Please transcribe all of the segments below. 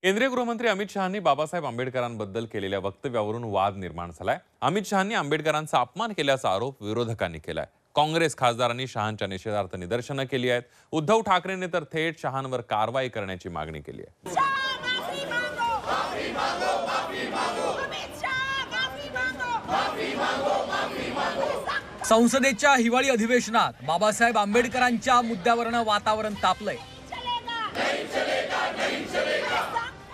केंद्रीय गृहमंत्री अमित शहांनी बाबासाहेब आंबेडकरांबद्दल केलेल्या वक्तव्यावरून वाद निर्माण झालाय। अमित शहांनी आंबेडकरांचा अपमान केल्याचा आरोप विरोधकांनी केलाय। काँग्रेस खासदारांनी शहांच्या निषेधार्थ निदर्शनं केली आहेत। उद्धव ठाकरेंनी तर थेट शहांवर कारवाई करण्याची मागणी केली आहे। संसदेच्या हिवाळी अधिवेशनात बाबासाहेब आंबेडकरांच्या मुद्द्यावरनं वातावरण तापलंय।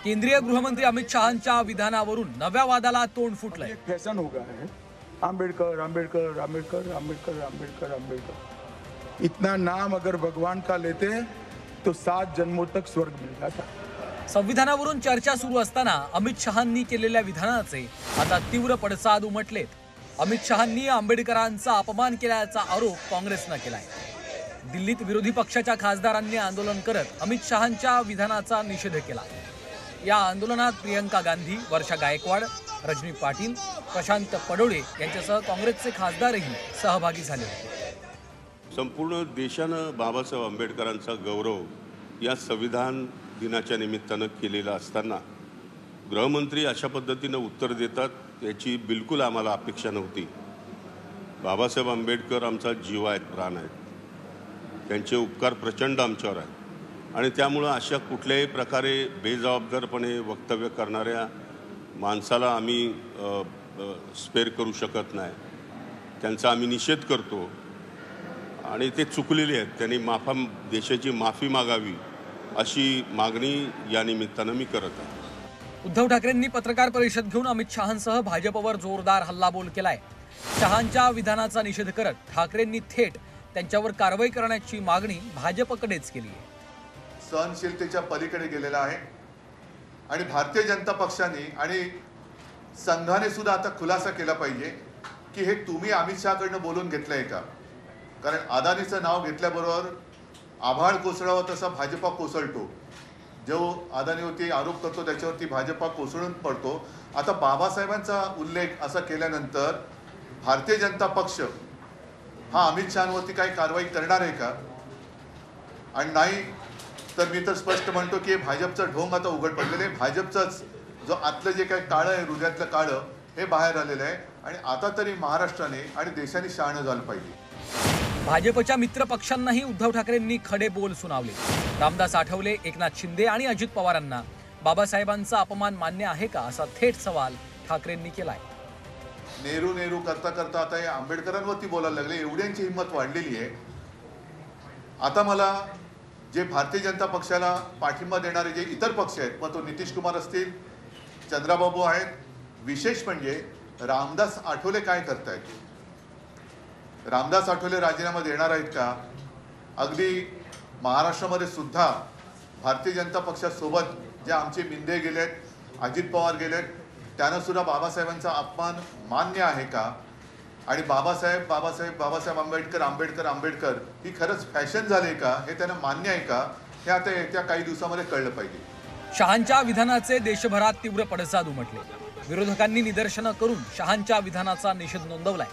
केंद्रीय गृहमंत्री अमित शहांच्या विधानावरून नव्या वादाला तोंड फुटलंय। फैशन हो गया है, आंबेडकर आंबेडकर आंबेडकर आंबेडकर आंबेडकर आंबेडकर। इतना नाम अगर भगवान का लेते तो 7 जन्मों तक स्वर्ग मिल जाता। संविधानावरून चर्चा सुरू असताना अमित शहांनी केलेल्या विधानाचे आता तीव्र पडसाद उमटलेत। अमित शहांनी आंबेडकरांचा अपमान केल्याचा आरोप काँग्रेसनं केलाय। दिल्लीत विरोधी पक्षाच्या खासदारांनी आंदोलन करत अमित शहांच्या विधानाचा निषेध केला। या आंदोलनात प्रियंका गांधी, वर्षा गायकवाड, रजनी पाटील, प्रशांत पडोळे यांच्यासह काँग्रेसचे खासदारही सहभागी झाले होते। संपूर्ण देशानं बाबासाहेब आंबेडकरांचा गौरव या संविधान दिनाच्या निमित्तानं केलेला असताना गृहमंत्री अशा पद्धतीनं उत्तर देतात याची बिलकुल आम्हाला अपेक्षा नव्हती। बाबासाहेब आंबेडकर आमचा जीव आहेत, प्राण आहेत, त्यांचे उपकार प्रचंड आमच्यावर आहेत आणि त्यामुळे अशा कुठल्याही प्रकारे बेजबाबदारपणे वक्तव्य करणाऱ्या माणसाला आम्ही स्पेअर करू शकत नाही। त्यांचा आम्ही निषेध करतो आणि ते चुकलेले आहेत, त्यांनी देशाची माफी मागावी अशी मागणी या निमित्तानं मी करत आहे। उद्धव ठाकरेंनी पत्रकार परिषद घेऊन अमित शहांसह भाजपवर जोरदार हल्लाबोल केलाय। शहांच्या विधानाचा निषेध करत ठाकरेंनी थेट त्यांच्यावर कारवाई करण्याची मागणी भाजपकडेच केली आहे। सहनशीलतेच्या पलीकडे गेलेला आहे आणि भारतीय जनता पक्षाने आणि संघाने सुद्धा आता खुलासा केला पाहिजे की हे तुम्ही अमित शहाकडनं बोलून घेतलंय का? कारण अदानीचं नाव घेतल्याबरोबर आभाळ कोसळावं तसा भाजपा कोसळतो। जो अदानीवरती आरोप करतो त्याच्यावरती भाजपा कोसळून पडतो। आता बाबासाहेबांचा उल्लेख असा केल्यानंतर भारतीय जनता पक्ष हा अमित शहांवरती काही कारवाई करणार आहे का? आणि नाही तर मी तर स्पष्ट म्हणतो की भाजपचं ढोंग आता उघड पडलेलं आहे। भाजपचंच जो आतलं जे काही काळं आहे, हृदयातलं काळं हे बाहेर आलेलं आहे आणि आता तरी महाराष्ट्राने आणि देशाने शहाणं झालं पाहिजे। भाजपच्या मित्र पक्षांनाही उद्धव ठाकरेंनी खडे बोल सुनावले। रामदास आठवले, एकनाथ शिंदे आणि अजित पवारांना बाबासाहेबांचा अपमान मान्य आहे का असा थेट सवाल ठाकरेंनी केलाय। नेहरू नेहरू करता करता आता हे आंबेडकरांवरती बोलायला लागले, एवढ्यांची हिंमत वाढलेली आहे। आता मला जे भारतीय जनता पक्षाला पाठिंबा देणारे जे इतर पक्ष आहेत, मग तो नितीश कुमार असतील, चंद्राबाबू आहेत, विशेष म्हणजे रामदास आठवले काय करतायत? रामदास आठवले राजीनामा देणार आहेत का? अगदी महाराष्ट्रामध्ये सुद्धा भारतीय जनता पक्षासोबत जे आमचे मिंदे गेलेत, अजित पवार गेलेत, त्यांना सुद्धा बाबासाहेबांचा अपमान मान्य आहे का? आणि बाबासाहेब बाबासाहेब बाबासाहेब आंबेडकर आंबेडकर आंबेडकर ही खरंच फॅशन झाली का? हे त्यांना मान्य आहे का? हे आता येत्या काही दिवसामध्ये कळलं पाहिजे। शहांच्या विधानाचे देशभरात तीव्र पडसाद उमटले। विरोधकांनी निदर्शनं करून शहांच्या विधानाचा निषेध नोंदवलाय।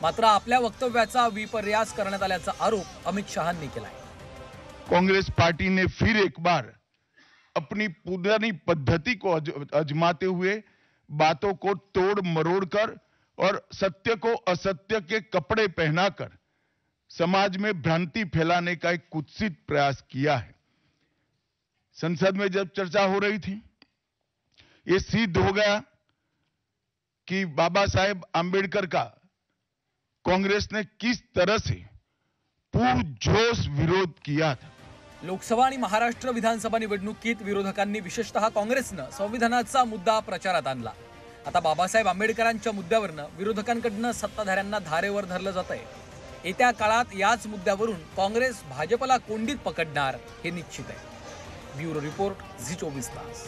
मात्र आपल्या वक्तव्याचा विपर्यास करण्यात आल्याचा आरोप अमित शहांनी केलाय। कांग्रेस पार्टी ने फिर एक बार अपनी पुरानी पद्धति को आजमाते हुए बातों को तोड़ मरोड़ कर और सत्य को असत्य के कपड़े पहनाकर समाज में भ्रांति फैलाने का एक कुत्सित प्रयास किया है। संसद में जब चर्चा हो रही थी, ये सिद्ध हो गया कि बाबा साहेब आंबेडकर का कांग्रेस ने किस तरह से पुरजोश विरोध किया था। लोकसभा आणि महाराष्ट्र विधानसभा निवडणुकीत विरोधकांनी विशेषतः काँग्रेसनं संविधानाचा मुद्दा प्रचारात आणला। आता बाबासाहेब आंबेडकरांच्या मुद्द्यावरनं विरोधकांकडनं सत्ताधाऱ्यांना धारेवर धरलं जातंय। येत्या काळात याच मुद्द्यावरून काँग्रेस भाजपला कोंडीत पकडणार हे निश्चित आहे। ब्युरो रिपोर्ट, झी 24 तास।